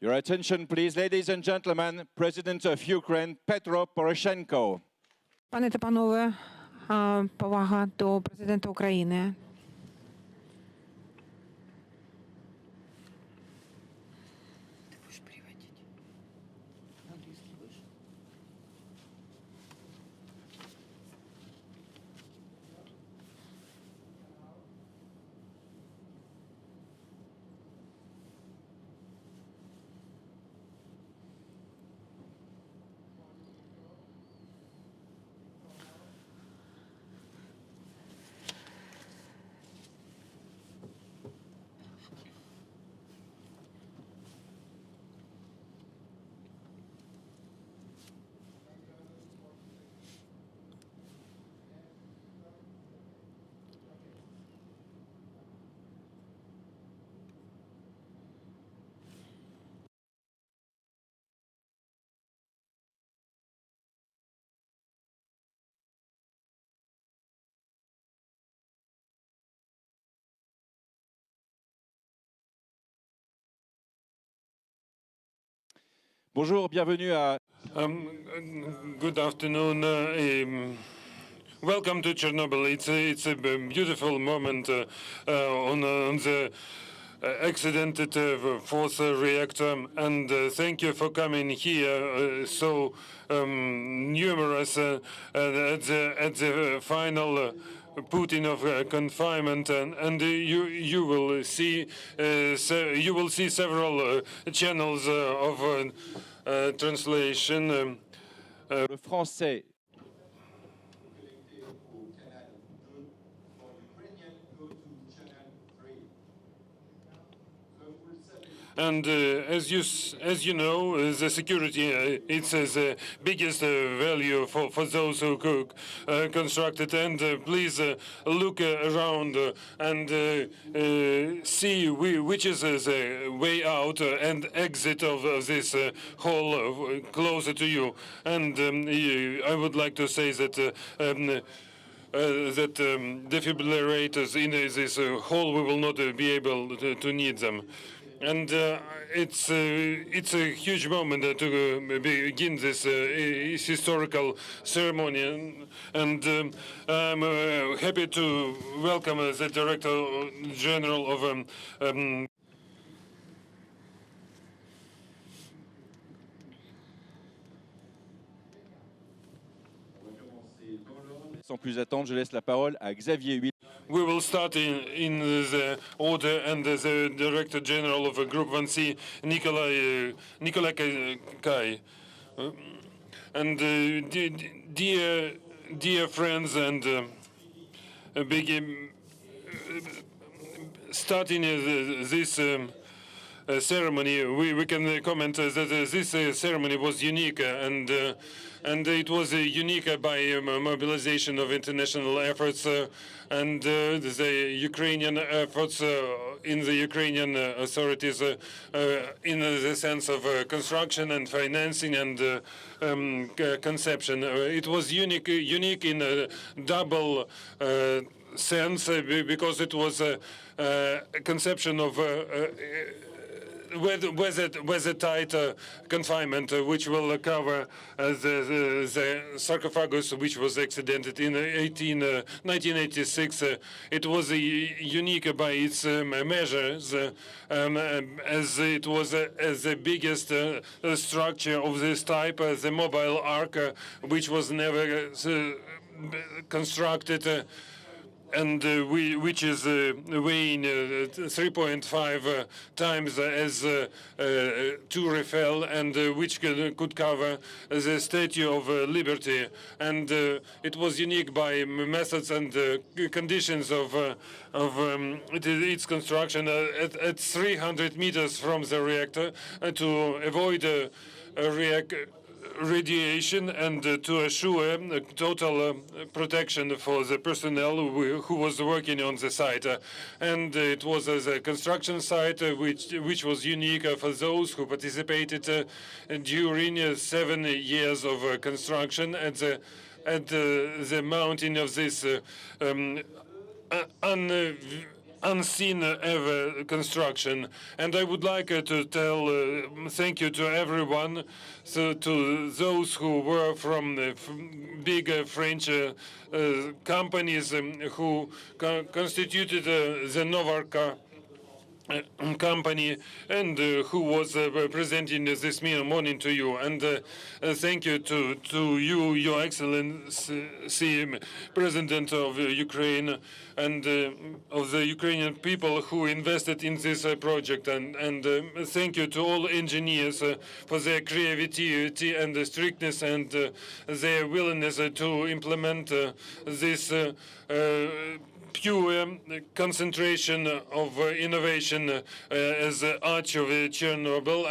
Your attention, please, ladies and gentlemen, President of Ukraine, Petro Poroshenko. Пане та панове, повага до президента України. Bonjour, bienvenue à... Good afternoon. Welcome to Chernobyl. It's a beautiful moment on the accidented fourth reactor, and thank you for coming here. So numerous at the final putting of confinement, and you will see several channels of translation. Le français. And as you know, the security it's the biggest value for those who construct it. And please look around and see which is the way out and exit of this hall closer to you. And I would like to say that. That defibrillators in this hall, we will not be able to need them. And it's a huge moment to begin this historical ceremony, and I'm happy to welcome the Director General of Sans plus attendre, je laisse la parole à Xavier Huil. We will start in the order, and the Director General of Group VINCI, Nikolai Kai. And dear friends, and starting this ceremony, we can comment that this ceremony was unique, and it was unique by mobilization of international efforts and the Ukrainian efforts in the Ukrainian authorities in the sense of construction and financing and conception. It was unique in a double sense because it was a conception of weather-tight confinement, which will cover the sarcophagus, which was accidented in 1986. It was unique by its measures, as it was the biggest structure of this type, the mobile ark, which was never constructed. And which is weighing 3.5 times as to Eiffel, and which could cover the Statue of Liberty. And it was unique by methods and conditions of its construction at 300 meters from the reactor to avoid radiation and to assure total protection for the personnel who was working on the site. And it was a construction site which was unique for those who participated during 7 years of construction at the mountain of this unseen ever construction. And I would like to tell thank you to everyone, so to those who were from the big French companies who constituted the Novarka company, and who was presenting this morning to you. And thank you to you, Your Excellency, President of Ukraine, and of the Ukrainian people who invested in this project. And thank you to all engineers for their creativity and strictness and their willingness to implement this pure concentration of innovation as the arch of Chernobyl,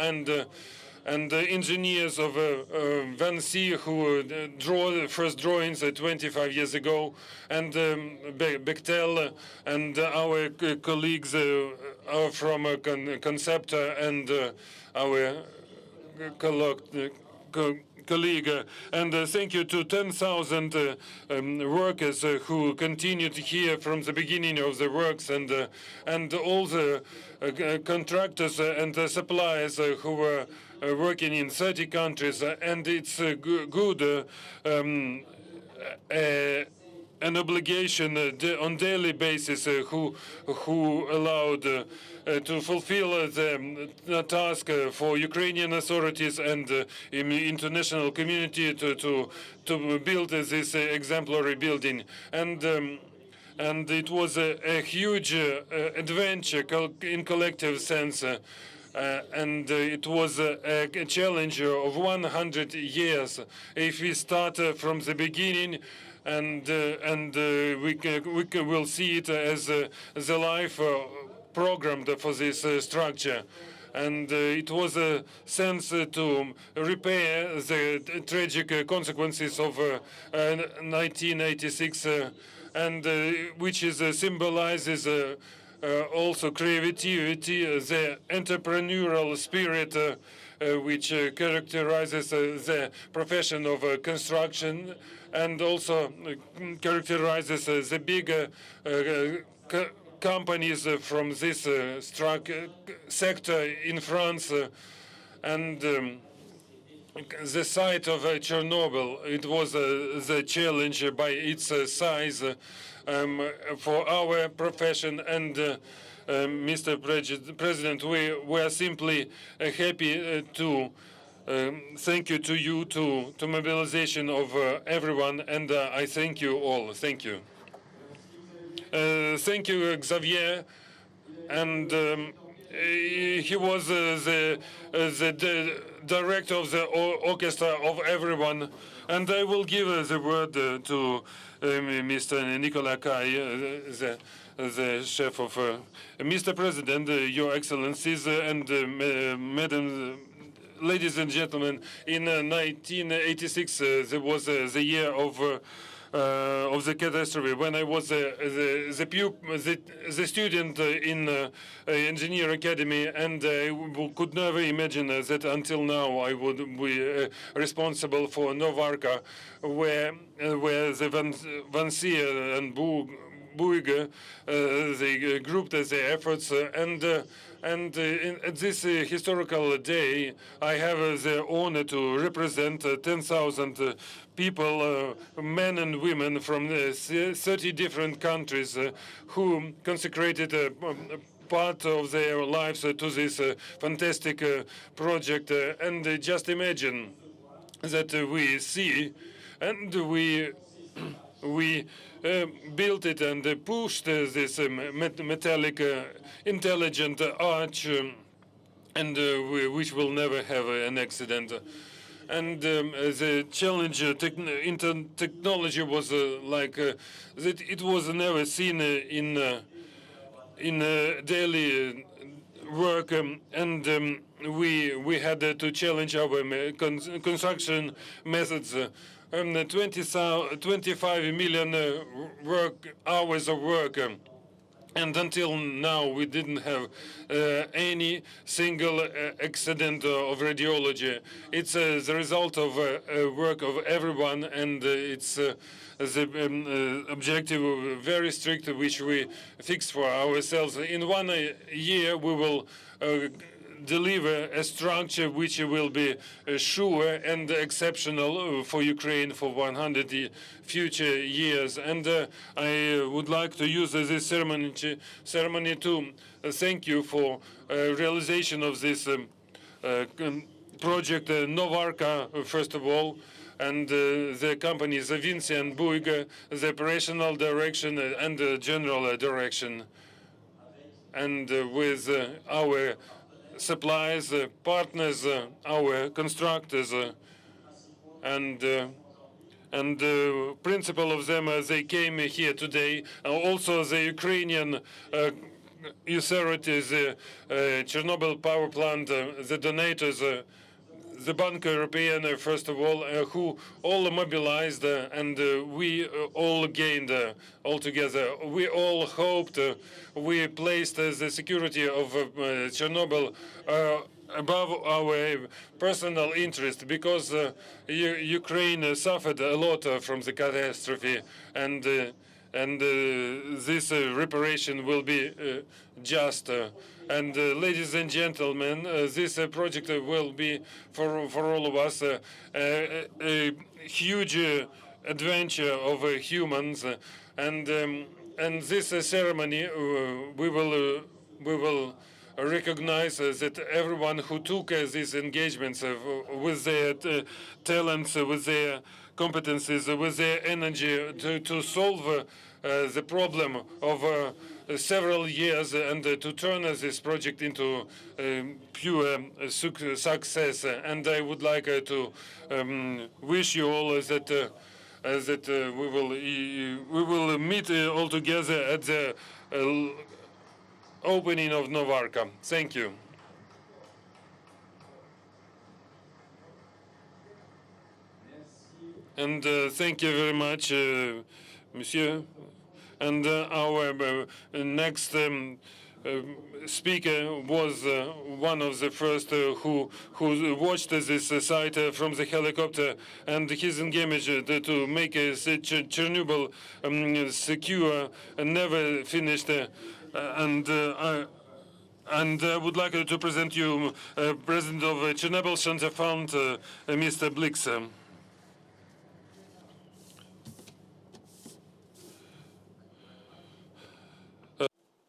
and the engineers of VINCI who draw the first drawings 25 years ago, and Bechtel, and our colleagues from Concepta, and our colleague, and thank you to 10,000 workers who continued here from the beginning of the works, and all the contractors and suppliers who were working in 30 countries. And it's good an obligation on daily basis who allowed to fulfill the task for Ukrainian authorities and international community to build this exemplary building. And it was a huge adventure in collective sense. And it was a challenge of 100 years. If we start from the beginning, and we will see it as the life programmed for this structure. And it was a sense to repair the tragic consequences of 1986, and which symbolizes also creativity, the entrepreneurial spirit which characterizes the profession of construction, and also characterizes the big companies from this sector in France. And the site of Chernobyl, it was the challenge by its size for our profession. And Mr. President, we are simply happy to thank you to mobilization of everyone, and I thank you all. Thank you. Thank you, Xavier. And he was the director of the orchestra of everyone. And I will give the word to Mr. Nicolas Kai, the chef of Mr. President, Your Excellencies, and Madam. Ladies and gentlemen, in 1986, there was the year of the catastrophe, when I was the student in engineer academy, and I could never imagine that until now I would be responsible for Novarka, where the VINCI and Bouygues, they grouped their efforts, and at this historical day, I have the honor to represent 10,000 people, men and women from 30 different countries, who consecrated part of their lives to this fantastic project. And just imagine that we see, and we built it and pushed this metallic, intelligent arch, and which will never have an accident. And the challenge in technology was like that it was never seen in daily work, and we had to challenge our construction methods. 25 million hours of work And until now, we didn't have any single accident of radiology. It's the result of work of everyone, and it's the objective very strict, which we fixed for ourselves. In 1 year, we will deliver a structure which will be sure and exceptional for Ukraine for 100 future years. And I would like to use this ceremony to thank you for realization of this project, Novarka, first of all, and the companies VINCI and Bouygues, the operational direction and the general direction. And with our suppliers, partners, our constructors, and principal of them, they came here today. Also, the Ukrainian authorities, Chernobyl power plant, the donators, the Bank European, first of all, who all mobilized, and we all gained altogether. We all hoped, we placed the security of Chernobyl above our personal interest, because Ukraine suffered a lot from the catastrophe, and this reparation will be just. And ladies and gentlemen, this project will be for all of us a huge adventure of humans, and this ceremony we will recognize that everyone who took these engagements with their talents, with their competencies, with their energy to solve the problem of several years, and to turn this project into pure success. And I would like to wish you all that we will meet all together at the opening of Novarka. Thank you. And thank you very much, Monsieur. And our next speaker was one of the first who watched this site from the helicopter, and his engagement to make Chernobyl secure never finished. And I would like to present you President of Chernobyl Center Fund, Mr. Blix.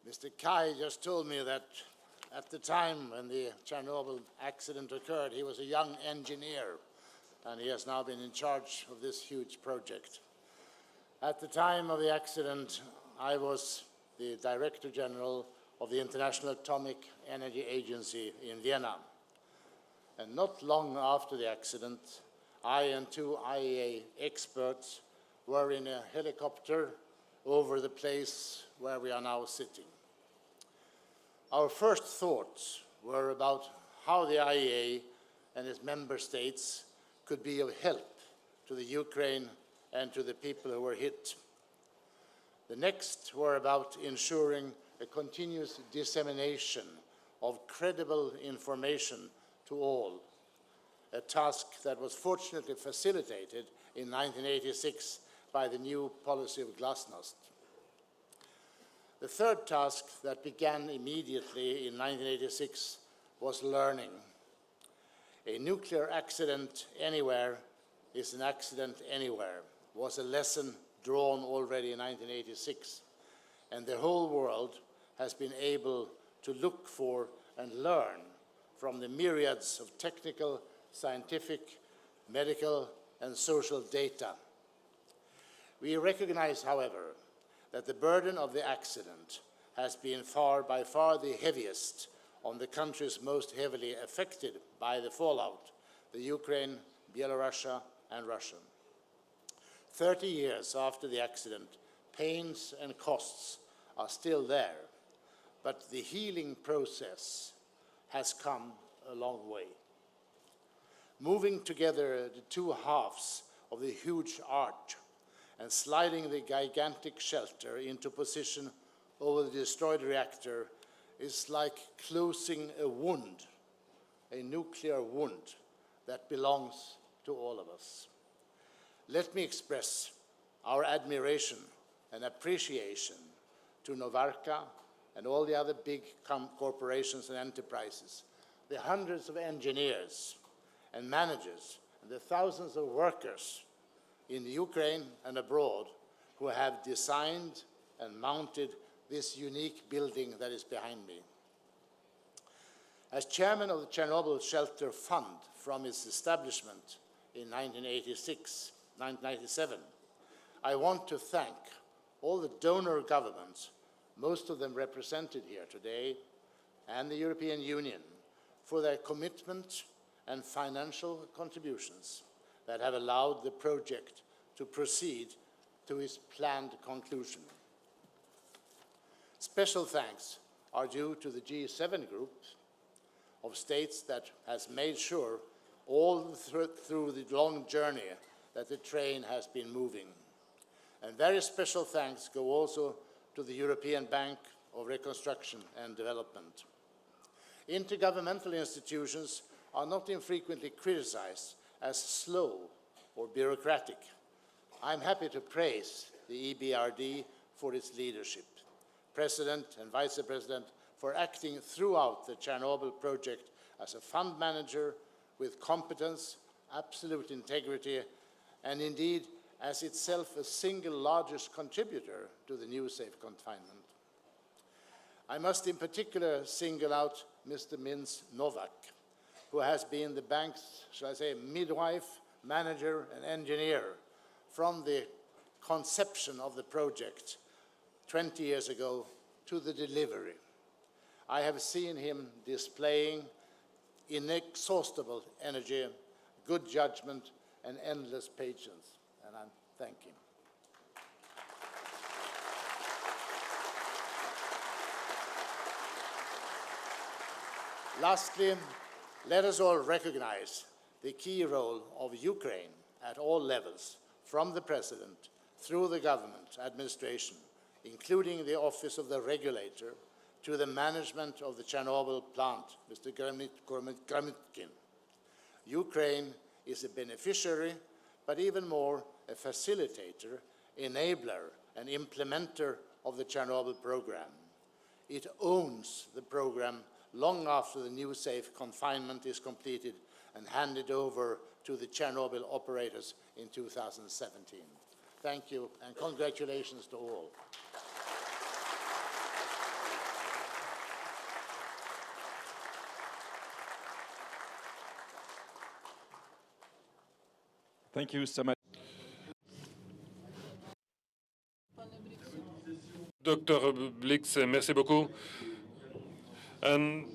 Mr. Kai just told me that at the time when the Chernobyl accident occurred, he was a young engineer, and he has now been in charge of this huge project. At the time of the accident, I was the Director General of the International Atomic Energy Agency in Vienna. And not long after the accident, I and two IAEA experts were in a helicopter over the place where we are now sitting. Our first thoughts were about how the IAEA and its member states could be of help to the Ukraine and to the people who were hit. The next were about ensuring a continuous dissemination of credible information to all, a task that was fortunately facilitated in 1986 by the new policy of glasnost. The third task that began immediately in 1986 was learning. A nuclear accident anywhere is an accident anywhere, was a lesson drawn already in 1986. And the whole world has been able to look for and learn from the myriads of technical, scientific, medical, and social data. We recognize, however, that the burden of the accident has been by far the heaviest on the countries most heavily affected by the fallout, the Ukraine, Belarus, and Russia. 30 years after the accident, pains and costs are still there, but the healing process has come a long way. Moving together the two halves of the huge arch and sliding the gigantic shelter into position over the destroyed reactor is like closing a wound, a nuclear wound that belongs to all of us. Let me express our admiration and appreciation to Novarka and all the other big corporations and enterprises, the hundreds of engineers and managers, and the thousands of workers in Ukraine and abroad who have designed and mounted this unique building that is behind me. As chairman of the Chernobyl Shelter Fund from its establishment in 1997, I want to thank all the donor governments, most of them represented here today, and the European Union for their commitment and financial contributions that have allowed the project to proceed to its planned conclusion. Special thanks are due to the G7 group of states that has made sure all through the long journey that the train has been moving. And very special thanks go also to the European Bank of Reconstruction and Development. Intergovernmental institutions are not infrequently criticized as slow or bureaucratic. I'm happy to praise the EBRD for its leadership, President and Vice President for acting throughout the Chernobyl project as a fund manager with competence, absolute integrity, and indeed as itself a single largest contributor to the new safe confinement. I must in particular single out Mr. Mins Novak, who has been the bank's, shall I say, midwife, manager, and engineer from the conception of the project 20 years ago to the delivery. I have seen him displaying inexhaustible energy, good judgment, and endless patience, and I thank him. Lastly, let us all recognize the key role of Ukraine at all levels, from the President through the government administration, including the Office of the Regulator, to the management of the Chernobyl plant, Mr. Gramitkin. Ukraine is a beneficiary, but even more a facilitator, enabler, and implementer of the Chernobyl program. It owns the program long after the new safe confinement is completed and handed over to the Chernobyl operators in 2017. Thank you, and congratulations to all. Thank you so much. Dr. Blix, merci beaucoup. And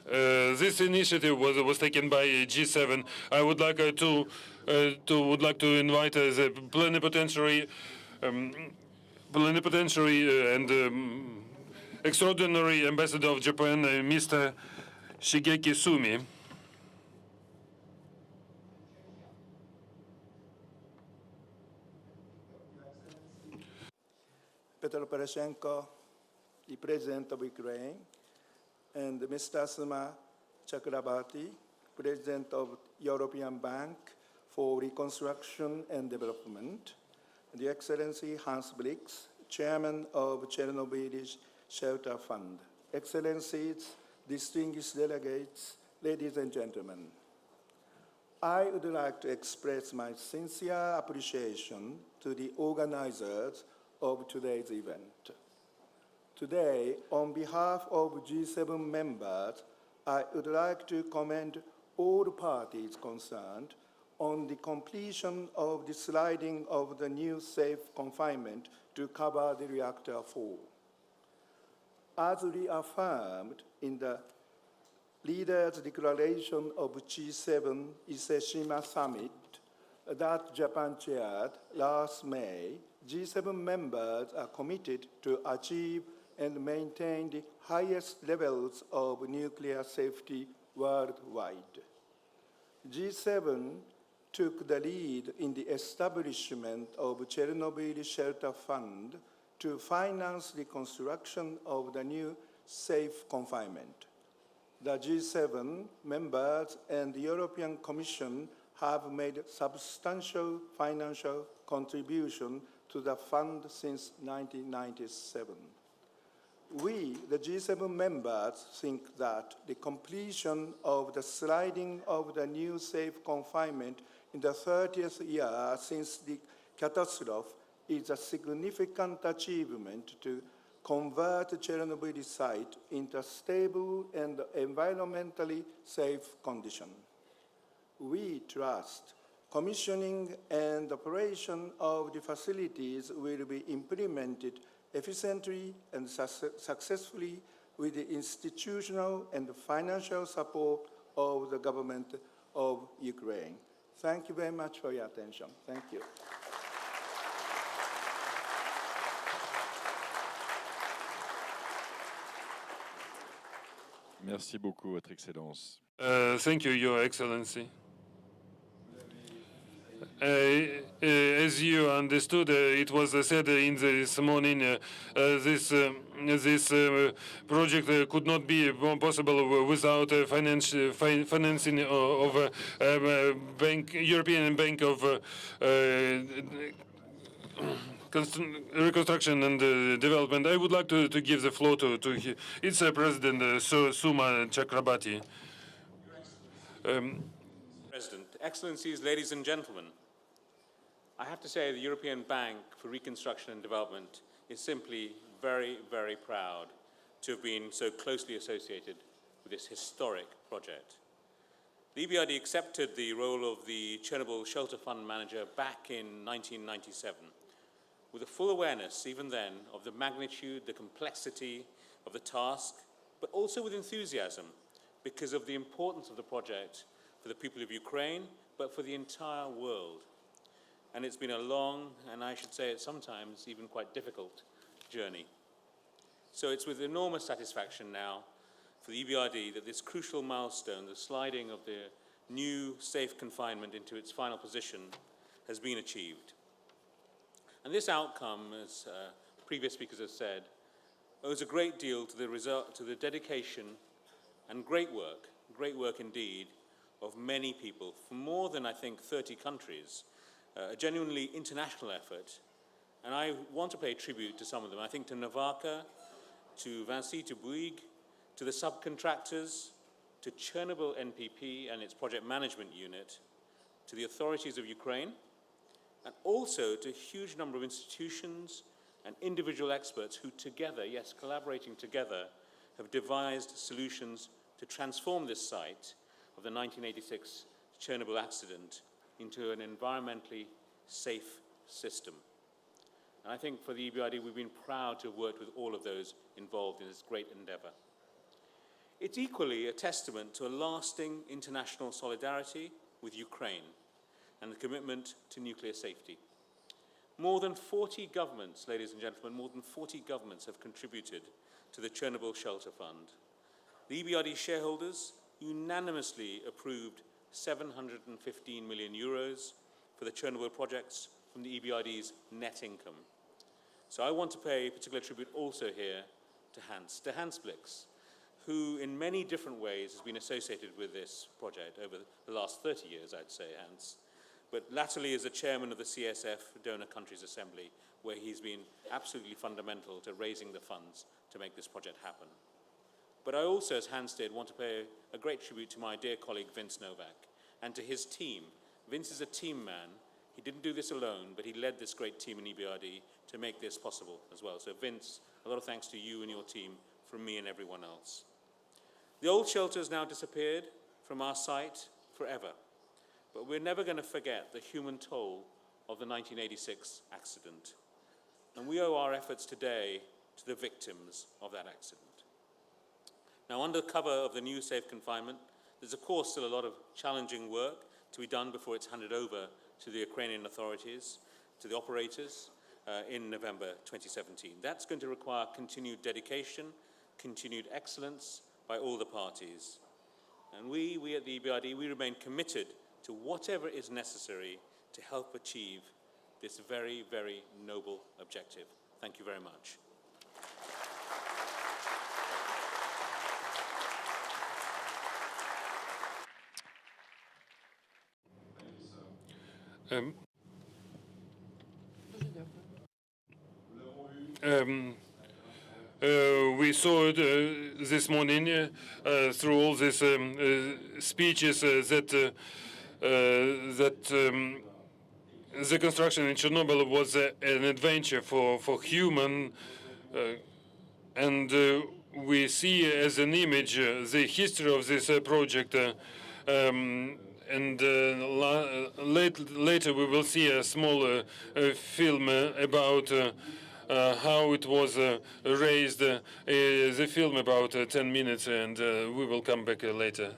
this initiative was taken by G7. I would like to invite the plenipotentiary and extraordinary ambassador of Japan, Mr. Shigeki Sumi. Petro Poroshenko, the President of Ukraine, and Mr. Suma Chakrabarti, President of European Bank for Reconstruction and Development, the Excellency Hans Blix, Chairman of Chernobyl Shelter Fund, Excellencies, distinguished delegates, ladies and gentlemen. I would like to express my sincere appreciation to the organizers of today's event. Today, on behalf of G7 members, I would like to commend all parties concerned on the completion of the sliding of the new safe confinement to cover the reactor 4. As reaffirmed in the Leaders' Declaration of G7 Iseshima Summit that Japan chaired last May, G7 members are committed to achieve and maintain the highest levels of nuclear safety worldwide. G7 took the lead in the establishment of Chernobyl Shelter Fund to finance the construction of the new safe confinement. The G7 members and the European Commission have made substantial financial contribution to the fund since 1997. We, the G7 members, think that the completion of the sliding of the new safe confinement in the 30th year since the catastrophe is a significant achievement to convert Chernobyl site into a stable and environmentally safe condition. We trust commissioning and operation of the facilities will be implemented efficiently and successfully with the institutional and financial support of the government of Ukraine. Thank you very much for your attention. Thank you. Merci beaucoup, Votre Excellence. Thank you, Your Excellency. As you understood, it was said in this morning, this project could not be possible without financing of European Bank of Reconstruction and Development. I would like to give the floor to its President, Suma Chakrabarti. President, Excellencies, ladies and gentlemen, I have to say the European Bank for Reconstruction and Development is simply very, very proud to have been so closely associated with this historic project. The EBRD accepted the role of the Chernobyl Shelter Fund manager back in 1997, with a full awareness, even then, of the magnitude, the complexity of the task, but also with enthusiasm because of the importance of the project for the people of Ukraine, but for the entire world. And it's been a long, and I should say it sometimes even quite difficult journey. So it's with enormous satisfaction now for the EBRD that this crucial milestone, the sliding of the new safe confinement into its final position, has been achieved. And this outcome, as previous speakers have said, owes a great deal to the dedication and great work indeed, of many people from more than, I think, 30 countries, a genuinely international effort. And I want to pay tribute to some of them. I think to Novaka, to VINCI, to Bouygues, to the subcontractors, to Chernobyl NPP and its project management unit, to the authorities of Ukraine, and also to a huge number of institutions and individual experts who together, yes, collaborating together, have devised solutions to transform this site of the 1986 Chernobyl accident into an environmentally safe system. And I think for the EBRD, we've been proud to have worked with all of those involved in this great endeavor. It's equally a testament to a lasting international solidarity with Ukraine and the commitment to nuclear safety. More than 40 governments, ladies and gentlemen, more than 40 governments have contributed to the Chernobyl Shelter Fund. The EBRD shareholders unanimously approved 715 million euros for the Chernobyl projects from the EBRD's net income. So I want to pay particular tribute also here to Hans Blix, who in many different ways has been associated with this project over the last 30 years, I'd say, Hans, but latterly as the chairman of the CSF Donor Countries Assembly, where he's been absolutely fundamental to raising the funds to make this project happen. But I also, as Hans did, want to pay a great tribute to my dear colleague Vince Novak and to his team. Vince is a team man. He didn't do this alone, but he led this great team in EBRD to make this possible as well. So Vince, a lot of thanks to you and your team from me and everyone else. The old shelter has now disappeared from our site forever, but we're never going to forget the human toll of the 1986 accident. And we owe our efforts today to the victims of that accident. Now, under cover of the new safe confinement, there's of course still a lot of challenging work to be done before it's handed over to the Ukrainian authorities, to the operators, in November 2017. That's going to require continued dedication, continued excellence by all the parties. And we at the EBRD, we remain committed to whatever is necessary to help achieve this very, very noble objective. Thank you very much. We saw it this morning through all these speeches that the construction in Chernobyl was an adventure for human, and we see as an image the history of this project. And later we will see a small film about how it was raised. The film about 10 minutes, and we will come back later.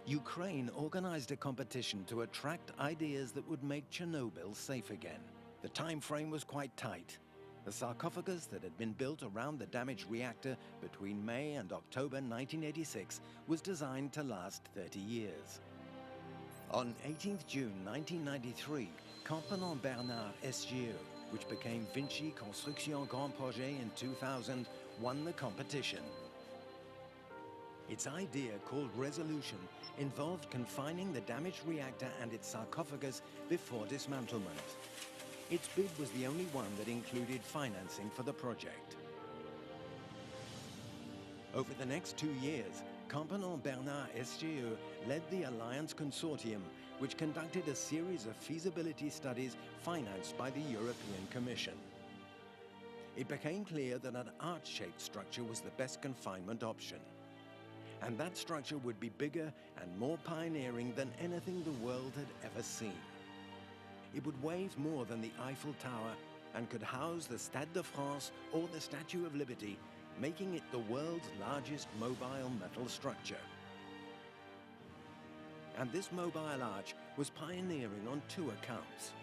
Ukraine organized a competition to attract ideas that would make Chernobyl safe again. The time frame was quite tight. The sarcophagus that had been built around the damaged reactor between May and October 1986 was designed to last 30 years. On 18th June 1993, Confinement Bernard SGE, which became VINCI Construction Grand Projet in 2000, won the competition. Its idea, called Resolution, involved confining the damaged reactor and its sarcophagus before dismantlement. Its bid was the only one that included financing for the project. Over the next 2 years, Confinement Bernard SGE led the Alliance Consortium, which conducted a series of feasibility studies financed by the European Commission. It became clear that an arch-shaped structure was the best confinement option. And that structure would be bigger and more pioneering than anything the world had ever seen. It would weigh more than the Eiffel Tower and could house the Stade de France or the Statue of Liberty, making it the world's largest mobile metal structure. And this mobile arch was pioneering on 2 accounts: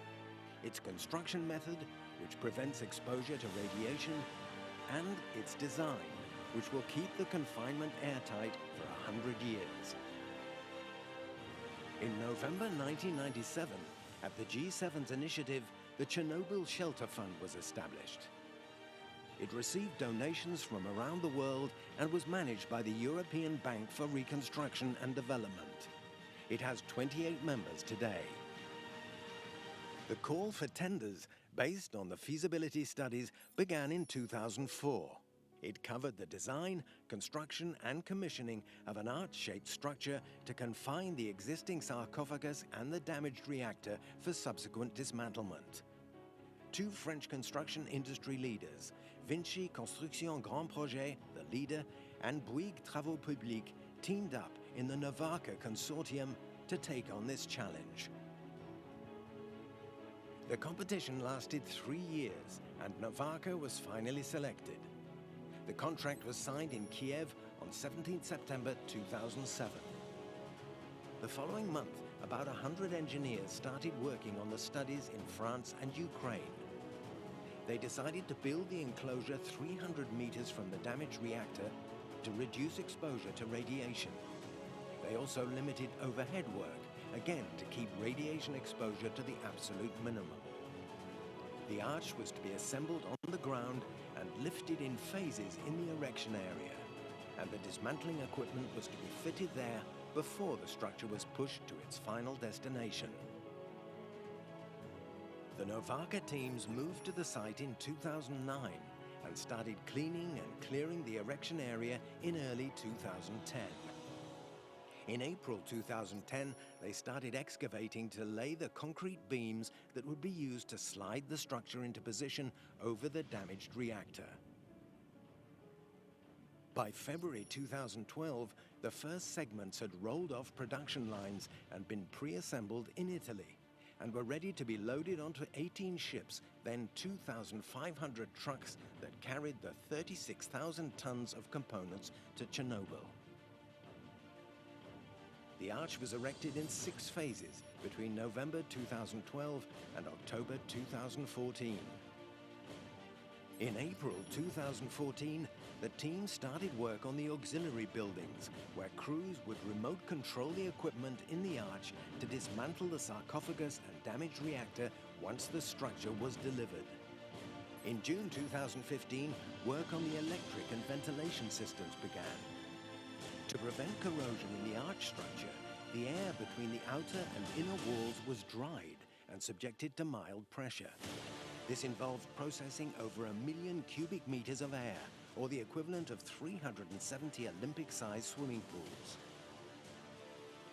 its construction method, which prevents exposure to radiation, and its design, which will keep the confinement airtight for 100 years. In November 1997, at the G7's initiative, the Chernobyl Shelter Fund was established. It received donations from around the world and was managed by the European Bank for Reconstruction and Development. It has 28 members today. The call for tenders, based on the feasibility studies, began in 2004. It covered the design, construction, and commissioning of an arch-shaped structure to confine the existing sarcophagus and the damaged reactor for subsequent dismantlement. 2 French construction industry leaders, VINCI Construction Grand Projet, the leader, and Bouygues Travaux Publics, teamed up in the Novarka Consortium to take on this challenge. The competition lasted 3 years, and Novarka was finally selected. The contract was signed in Kiev on 17 September 2007. The following month, about 100 engineers started working on the studies in France and Ukraine. They decided to build the enclosure 300 meters from the damaged reactor to reduce exposure to radiation. They also limited overhead work, again to keep radiation exposure to the absolute minimum. The arch was to be assembled on the ground and lifted in phases in the erection area, and the dismantling equipment was to be fitted there before the structure was pushed to its final destination. The Novarka teams moved to the site in 2009 and started cleaning and clearing the erection area in early 2010. In April 2010, they started excavating to lay the concrete beams that would be used to slide the structure into position over the damaged reactor. By February 2012, the first segments had rolled off production lines and been pre-assembled in Italy, and were ready to be loaded onto 18 ships, then 2,500 trucks that carried the 36,000 tons of components to Chernobyl. The arch was erected in 6 phases between November 2012 and October 2014. In April 2014, the team started work on the auxiliary buildings, where crews would remote control the equipment in the arch to dismantle the sarcophagus and damaged reactor once the structure was delivered. In June 2015, work on the electric and ventilation systems began. To prevent corrosion in the arch structure, the air between the outer and inner walls was dried and subjected to mild pressure. This involved processing over 1 million cubic meters of air, or the equivalent of 370 Olympic-sized swimming pools.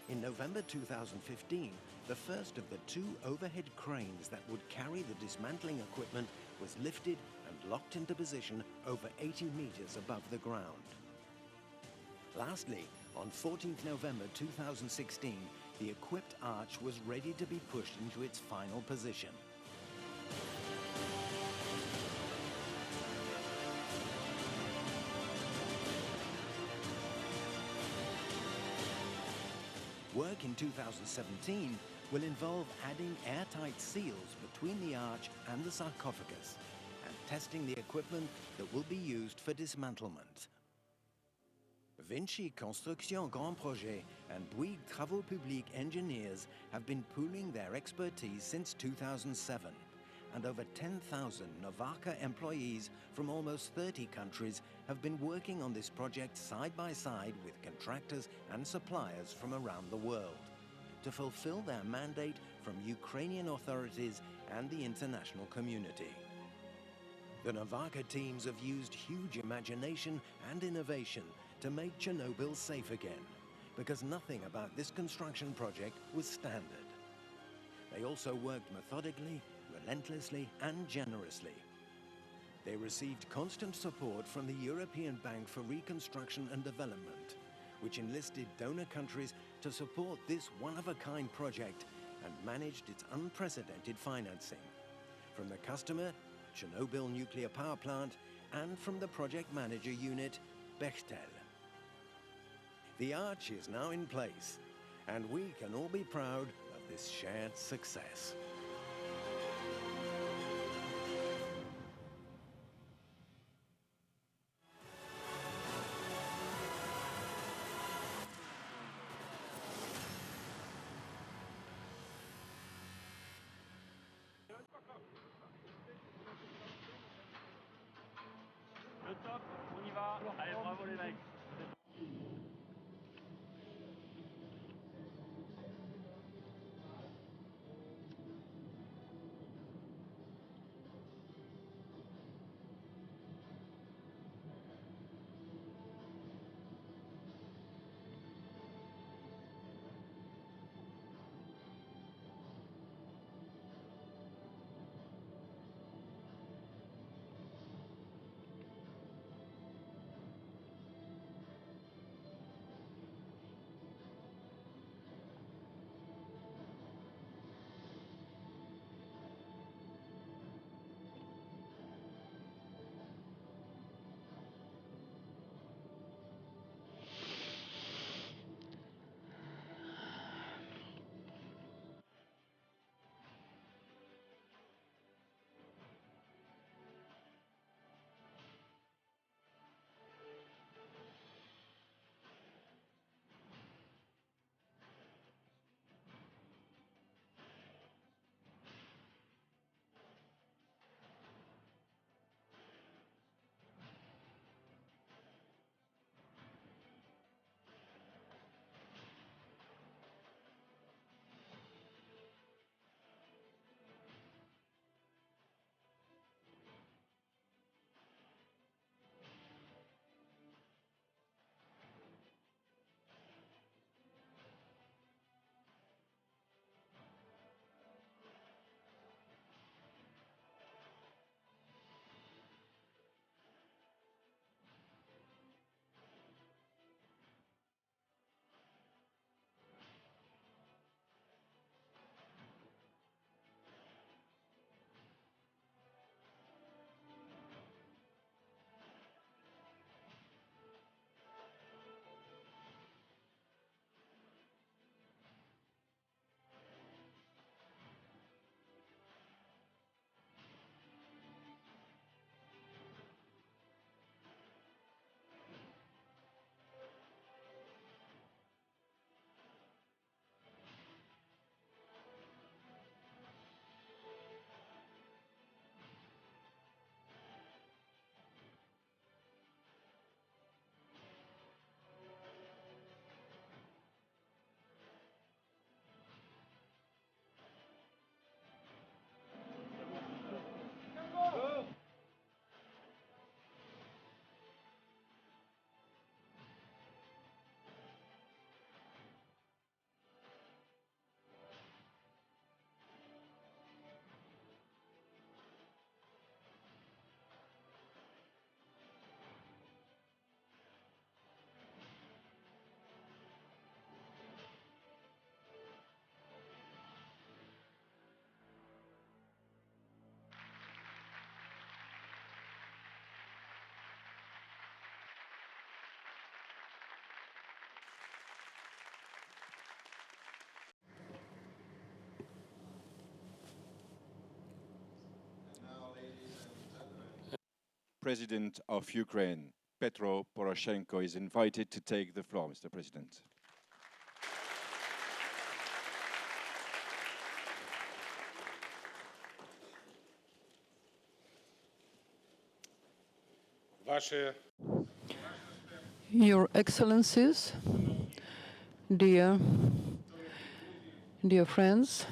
In November 2015, the first of the 2 overhead cranes that would carry the dismantling equipment was lifted and locked into position over 80 meters above the ground. Lastly, on 14th November 2016, the equipped arch was ready to be pushed into its final position. Work in 2017 will involve adding airtight seals between the arch and the sarcophagus and testing the equipment that will be used for dismantlement. VINCI Construction Grand Projet and Bouygues Travaux Publics engineers have been pooling their expertise since 2007, and over 10,000 Novarca employees from almost 30 countries have been working on this project side by side with contractors and suppliers from around the world to fulfill their mandate from Ukrainian authorities and the international community. The Novarca teams have used huge imagination and innovation to make Chernobyl safe again, because nothing about this construction project was standard. They also worked methodically, relentlessly, and generously. They received constant support from the European Bank for Reconstruction and Development, which enlisted donor countries to support this one-of-a-kind project and managed its unprecedented financing. From the customer, Chernobyl nuclear power plant, and from the project manager unit, Bechtel. The arch is now in place, and we can all be proud of this shared success. Le top, on y va. Allez, bravo les mecs. President of Ukraine, Petro Poroshenko, is invited to take the floor, Mr. President. Your Excellencies, dear friends,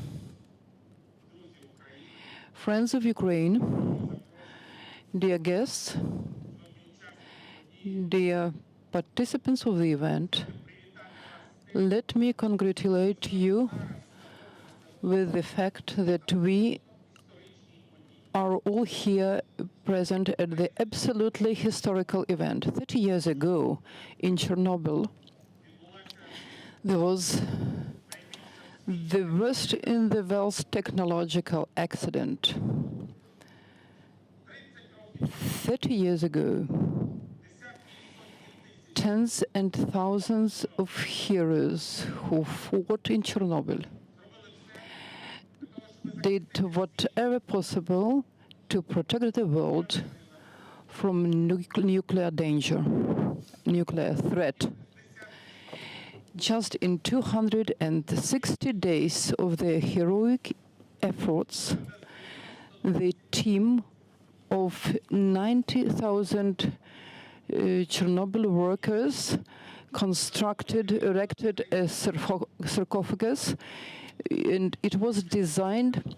friends of Ukraine, dear guests, dear participants of the event, let me congratulate you with the fact that we are all here present at the absolutely historical event. 30 years ago in Chernobyl, there was the worst in the world technological accident. 30 years ago, tens and thousands of heroes who fought in Chernobyl did whatever possible to protect the world from nuclear danger, nuclear threat. Just in 260 days of their heroic efforts, the team of 90,000 Chernobyl workers erected a sarcophagus, and it was designed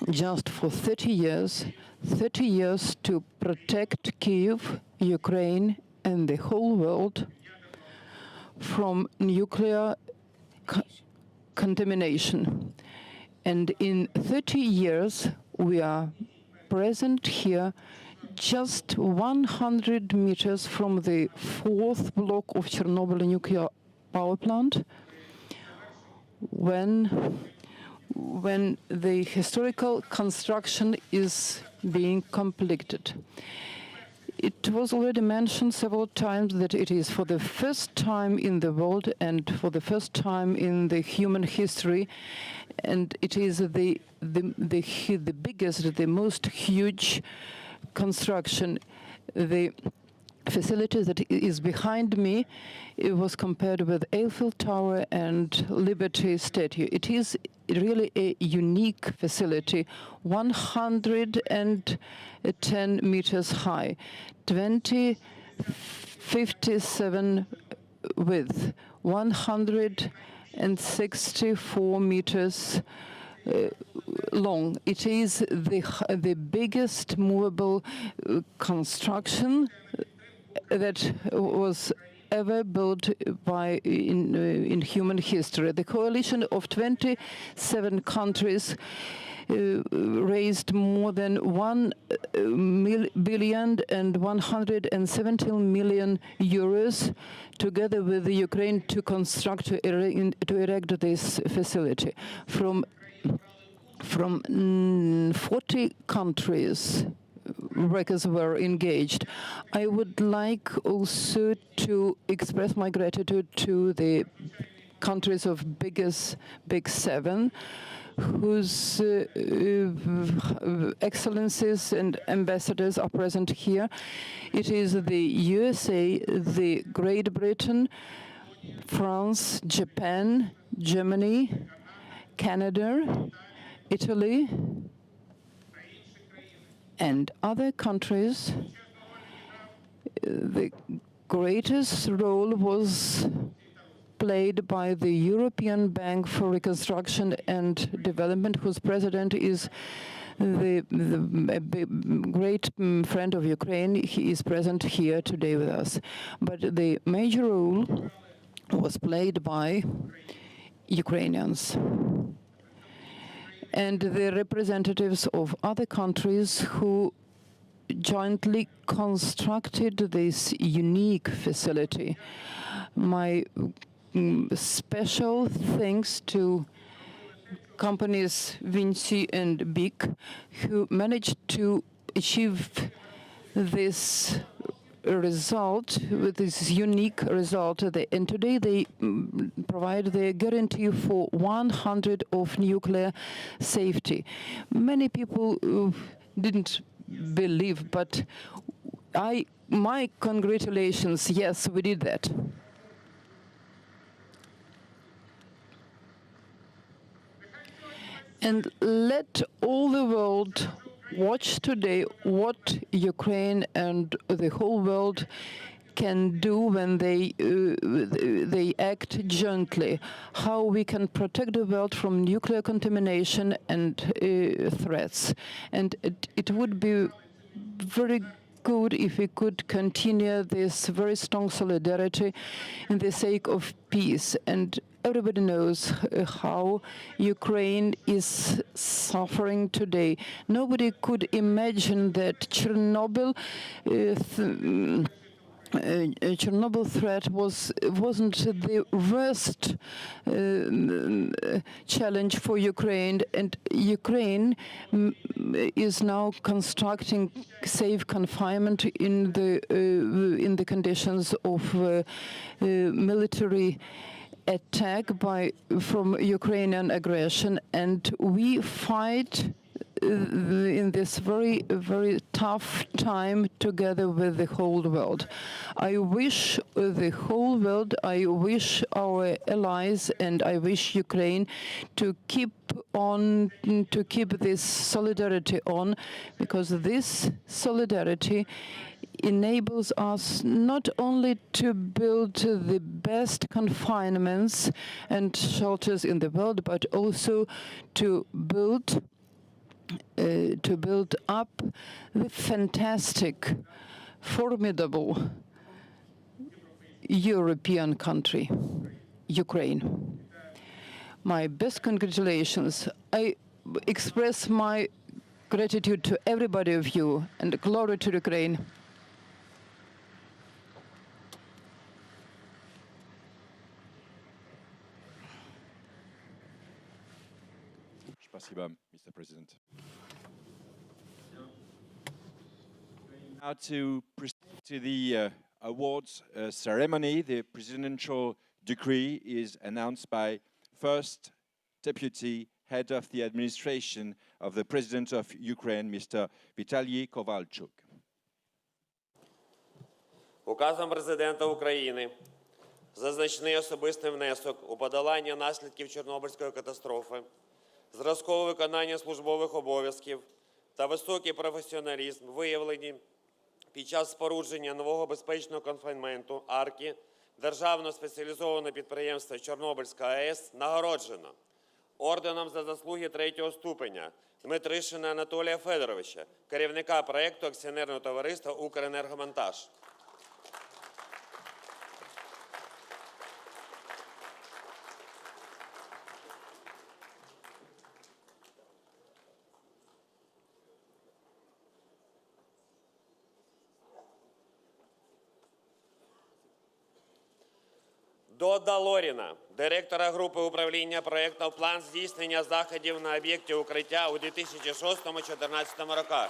just for 30 years to protect Kyiv, Ukraine, and the whole world from nuclear contamination. And in 30 years, we are present here just 100 meters from the fourth block of Chernobyl nuclear power plant, when the historical construction is being completed. It was already mentioned several times that it is for the first time in the world and for the first time in the human history, and it is the biggest, the most huge construction. The facility that is behind me, it was compared with Eiffel Tower and Liberty Statue. It is really a unique facility, 110 meters high, 57 width, 164 meters long. It is the biggest movable construction that was ever built in human history. The coalition of 27 countries raised more than 1,117 million euros together with the Ukraine to construct, to erect this facility. From 40 countries, workers were engaged. I would like also to express my gratitude to the countries of Big Seven, whose excellencies and ambassadors are present here. It is the USA, the Great Britain, France, Japan, Germany, Canada, Italy, and other countries. The greatest role was played by the European Bank for Reconstruction and Development, whose president is a great friend of Ukraine. He is present here today with us. But the major role was played by Ukrainians and the representatives of other countries who jointly constructed this unique facility. My special thanks to companies VINCI and BIC, who managed to achieve this result, with this unique result. And today they provide the guarantee for 100 of nuclear safety. Many people didn't believe, but my congratulations, yes, we did that. And let all the world watch today what Ukraine and the whole world can do when they act jointly, how we can protect the world from nuclear contamination and threats. And it would be very good if we could continue this very strong solidarity in the sake of peace. And everybody knows how Ukraine is suffering today. Nobody could imagine that Chernobyl threat wasn't the worst challenge for Ukraine, and Ukraine is now constructing safe confinement in the conditions of military attack from Ukrainian aggression, and we fight in this very, very tough time together with the whole world. I wish the whole world, I wish our allies, and I wish Ukraine to keep this solidarity on, because this solidarity enables us not only to build the best confinements and shelters in the world, but also to build up the fantastic, formidable European country, Ukraine. My best congratulations. I express my gratitude to everybody of you, and glory to Ukraine. Спасибо, Mr. President. Now to proceed to the awards ceremony, the presidential decree is announced by First Deputy Head of the Administration of the President of Ukraine, Mr. Vitaly Kovalchuk. Указом Президента України за значний особистий внесок у подолання наслідків Чорнобильської катастрофи, зразкове виконання службових обов'язків та високий професіоналізм виявлені під час спорудження нового безпечного конфайнменту арки Державного спеціалізованого підприємства Чорнобильська АЕС нагороджено орденом за заслуги 3-го ступеня Дмитришина Анатолія Федоровича, керівника проєкту акціонерного товариства «Укренергомонтаж». До Далоріна, директора групи управління проєктів «План здійснення заходів на об'єкті укриття» у 2006-2014 роках.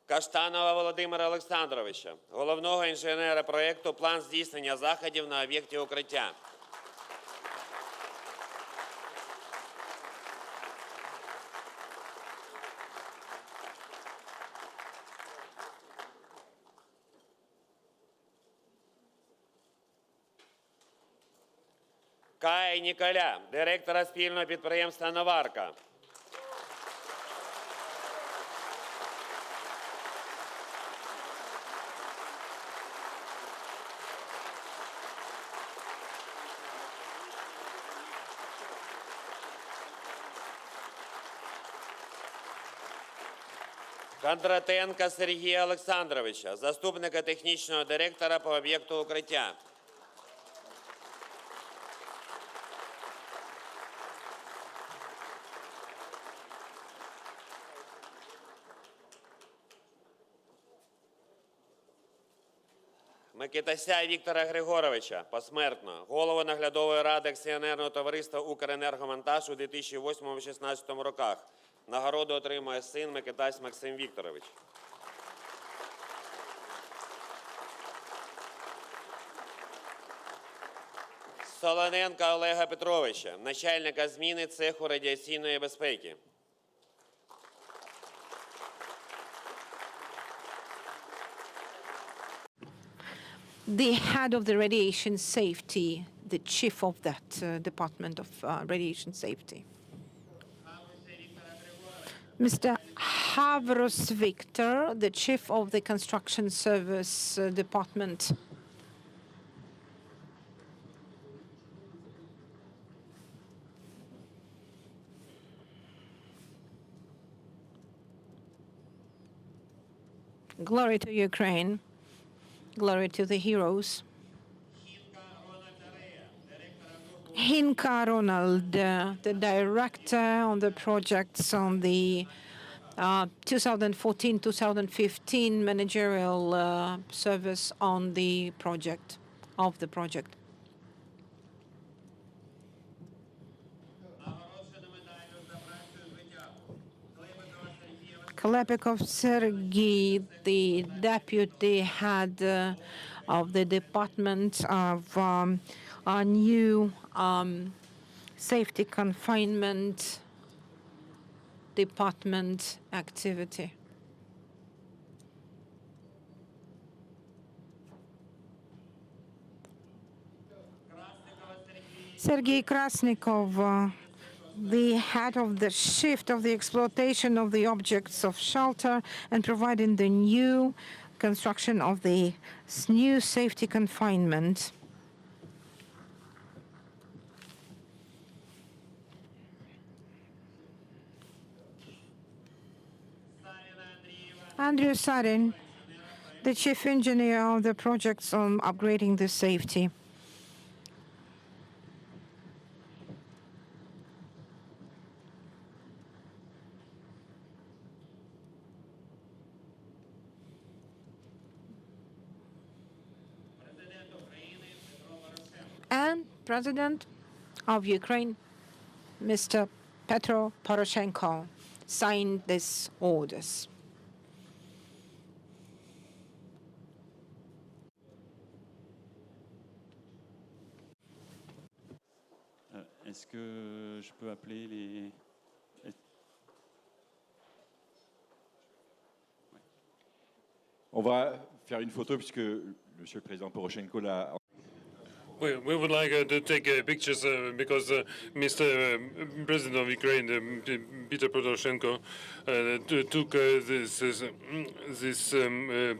Каштанова Володимира Олександровича, головного інженера проєкту «План здійснення заходів на об'єкті укриття». Кая Ніколя, директора спільного підприємства «Новарка». Кондратенка Сергія Олександровича, заступника технічного директора по об'єкту укриття. Микитася Віктора Григоровича, посмертно, голову наглядової ради акціонерного товариства «Укренергомонтаж» у 2008-2016 роках. Нагороду отримує син Микитась Максим Вікторович. Солоненка Олега Петровича, начальника зміни цеху радіаційної безпеки. The head of the radiation safety, the chief of that department of radiation safety. Mr. Havros Victor, the chief of the construction service department. Glory to Ukraine. Glory to the heroes. Hinka Ronald, the director on the projects on the 2014-2015 managerial service on the project, Klepikov Sergei, the deputy head of the Department of our new safety confinement department activity. Sergei Krasnikov, the head of the shift of the exploitation of the objects of shelter and providing the new construction of the new safety confinement. Andrew Sarin, the chief engineer of the projects on upgrading the safety. And President of Ukraine, Mr. Petro Poroshenko, signed these orders. Est-ce que je peux appeler les... On va faire une photo puisque Monsieur le Président Poroshenko l'a... We would like to take pictures because Mr. President of Ukraine, Peter Poroshenko, took this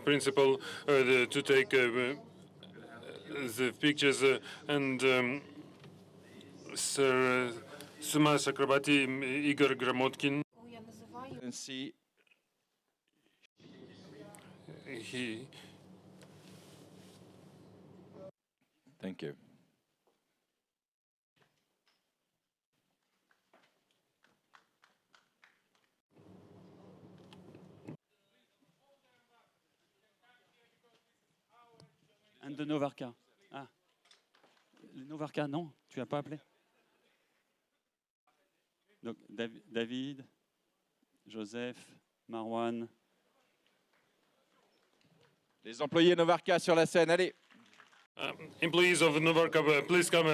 principle to take the pictures and Sir Suma Chakrabarti, Igor Gramotkin. Thank you. Un de Novarka. Ah. Novarka, non, tu n'as pas appelé. Donc, David, Joseph, Marwan. Les employés Novarka sur la scène, allez. Employees of Novarka, please come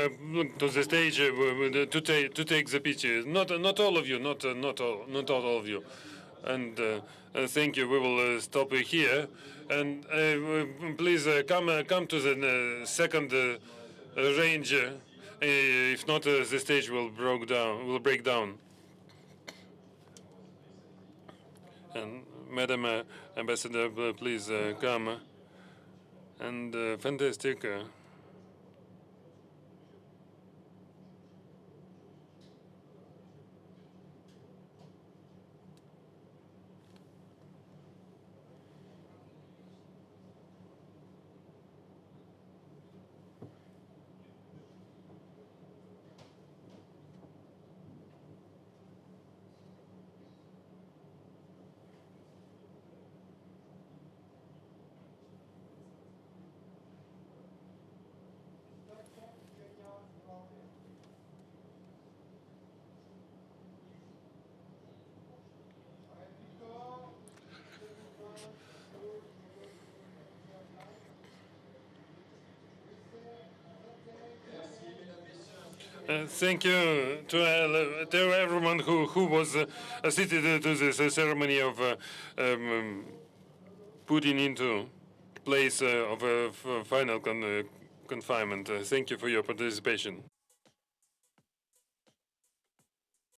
to the stage to take the picture. Not all of you, not all of you. And thank you. We will stop here. And please come to the second range. If not, the stage will break down. And Madam Ambassador, please come. And fantastic. Thank you to everyone who was assisted to this ceremony of putting into place of a final confinement. Thank you for your participation.